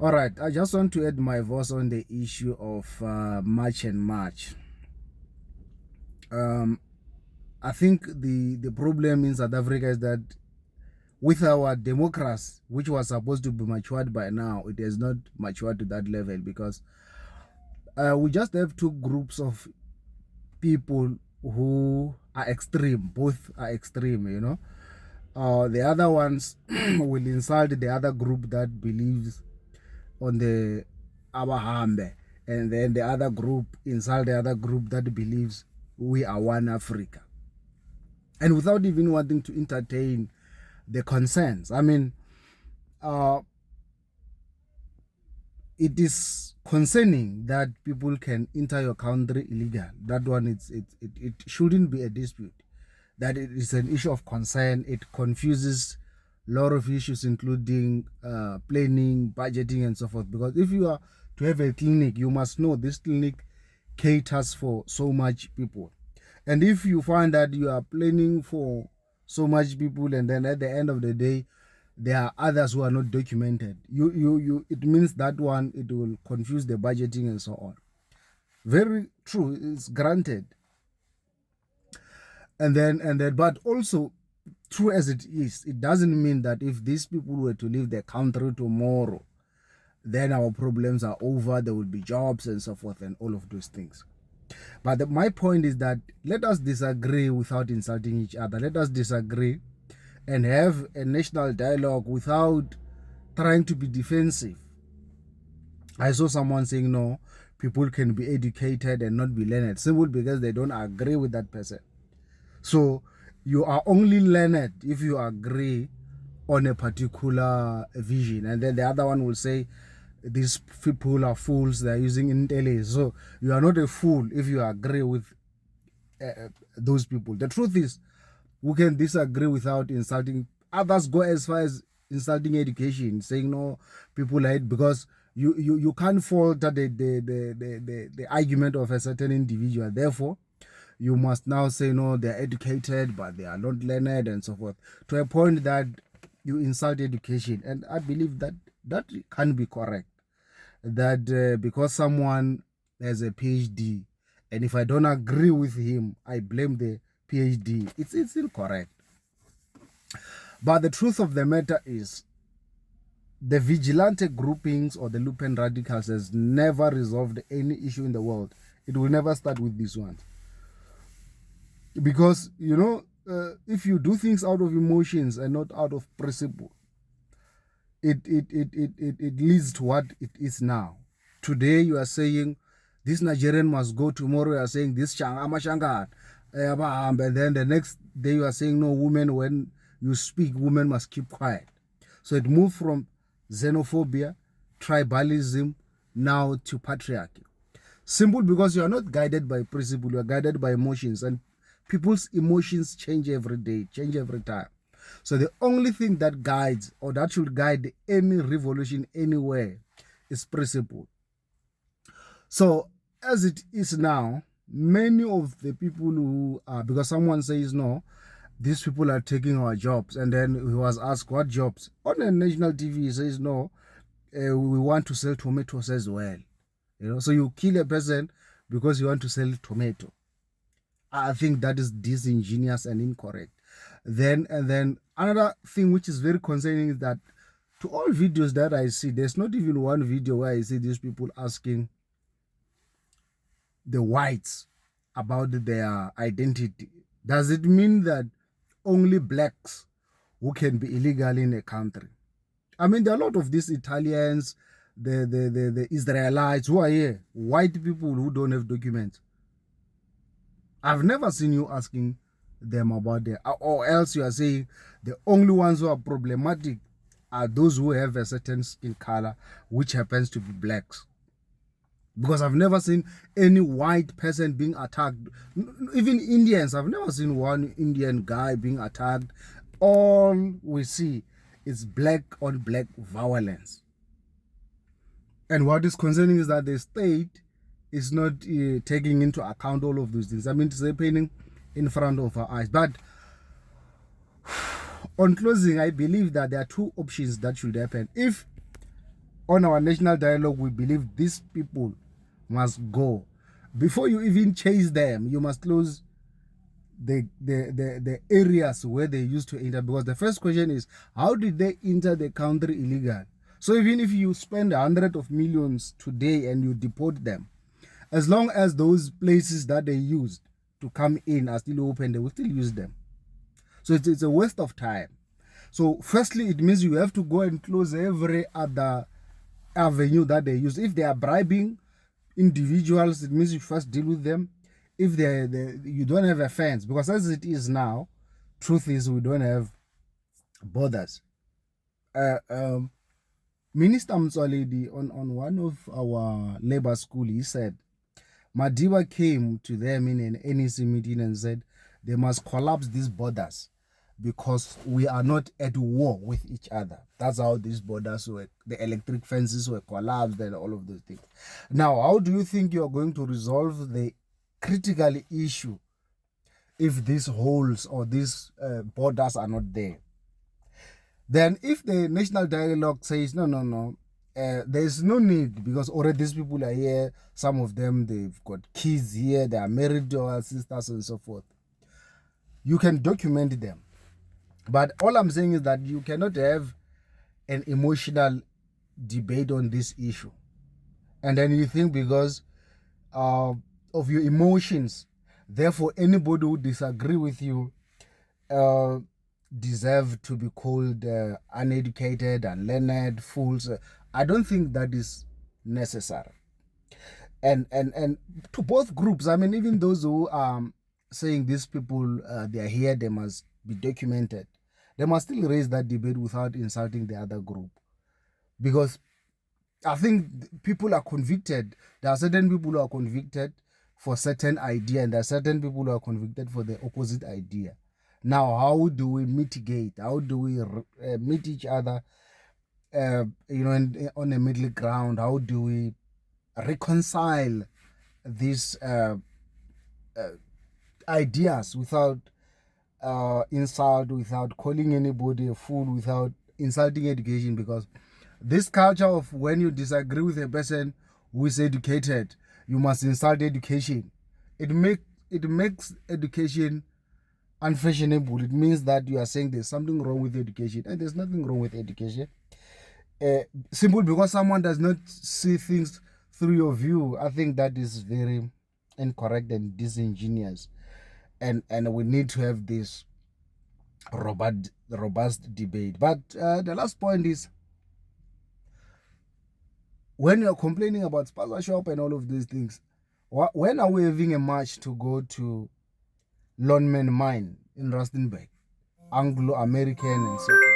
All right, I just want to add my voice on the issue of March and March. I think the problem in South Africa is that with our democracy, which was supposed to be matured by now, it has not matured to that level because we just have two groups of people who are extreme. Both are extreme, you know. The other ones will insult the other group that believes on the Abahambe, and then the other group insult the other group that believes we are one Africa, and without even wanting to entertain the concerns. I mean, uh, it is concerning that people can enter your country illegal. That one, it shouldn't be a dispute. That it is an issue of concern. It confuses a lot of issues, including planning, budgeting, and so forth. Because if you are to have a clinic, you must know this clinic caters for so much people. And if you find that you are planning for so much people, and then at the end of the day, there are others who are not documented, it means that one, it will confuse the budgeting and so on. Very true, it's granted. And then, but also, true as it is, it doesn't mean that if these people were to leave the country tomorrow, then our problems are over, there will be jobs and so forth and all of those things. But my point is that let us disagree without insulting each other. Let us disagree and have a national dialogue without trying to be defensive. I saw someone saying, no, people can be educated and not be learned, simply because they don't agree with that person. So you are only learned if you agree on a particular vision. And then the other one will say, these people are fools, they're using intelligence. So you are not a fool if you agree with those people. The truth is, we can disagree without insulting. Others go as far as insulting education, saying no, people are it, because you can't falter the argument of a certain individual. Therefore, you must now say no, they're educated but they are not learned and so forth, to a point that you insult education. And I believe that that can be correct, that because someone has a PhD, and if I don't agree with him, I blame the PhD, it's incorrect. But the truth of the matter is, the vigilante groupings or the Lupen radicals has never resolved any issue in the world. It will never start with this one. Because, you know, if you do things out of emotions and not out of principle, it leads to what it is now. Today you are saying this Nigerian must go. Tomorrow you are saying this Amashangan. And then the next day you are saying no, women, when you speak, women must keep quiet. So it moved from xenophobia, tribalism, now to patriarchy. Simple because you are not guided by principle, you are guided by emotions. And people's emotions change every day, change every time. So the only thing that guides, or that should guide any revolution anywhere, is principle. So as it is now, many of the people who are, because someone says no, these people are taking our jobs, and then he was asked what jobs on a national TV. He says no, we want to sell tomatoes as well. You know, so you kill a person because you want to sell tomato. I think that is disingenuous and incorrect. Then another thing which is very concerning is that to all videos that I see, there's not even one video where I see these people asking the whites about their identity. Does it mean that only blacks who can be illegal in a country? I mean, there are a lot of these Italians, the Israelites who are here, white people who don't have documents. I've never seen you asking them about that. Or else you are saying the only ones who are problematic are those who have a certain skin color, which happens to be blacks. Because I've never seen any white person being attacked. Even Indians, I've never seen one Indian guy being attacked. All we see is black on black violence. And what is concerning is that the state is not taking into account all of those things. I mean, it's happening in front of our eyes. But on closing, I believe that there are two options that should happen. If on our national dialogue, we believe these people must go. Before you even chase them, you must close the areas where they used to enter, because the first question is, how did they enter the country illegal? So even if you spend hundreds of millions today and you deport them, as long as those places that they used to come in are still open, they will still use them. So it's a waste of time. So firstly, it means you have to go and close every other avenue that they use. If they are bribing individuals, it means you first deal with them. If you don't have a fence, because as it is now, truth is we don't have borders. Minister Mtswaledi on one of our labor school, he said Madiba came to them in an NEC meeting and said they must collapse these borders because we are not at war with each other. That's how these borders were, the electric fences were collapsed and all of those things. Now, how do you think you're going to resolve the critical issue if these holes or these borders are not there? Then if the national dialogue says, no, there's no need, because already these people are here, some of them, they've got kids here, they are married to our sisters and so forth, you can document them. But all I'm saying is that you cannot have an emotional debate on this issue. And then you think because of your emotions, therefore anybody who disagree with you deserve to be called uneducated, unlearned, fools. I don't think that is necessary. And to both groups, I mean, even those who are saying these people, they are here, they must be documented, they must still raise that debate without insulting the other group. Because I think people are convicted. There are certain people who are convicted for certain idea, and there are certain people who are convicted for the opposite idea. Now, how do we mitigate? How do we meet each other, on a middle ground? How do we reconcile these ideas without insult, without calling anybody a fool, without insulting education? Because this culture of when you disagree with a person who is educated, you must insult education. It makes education unfashionable. It means that you are saying there's something wrong with education, and there's nothing wrong with education. Simply because someone does not see things through your view, I think that is very incorrect and disingenuous. And we need to have this robust debate. But the last point is, when you're complaining about spaza shop and all of these things, when are we having a march to go to Lonman Mine in Rustenburg, Anglo-American and so forth?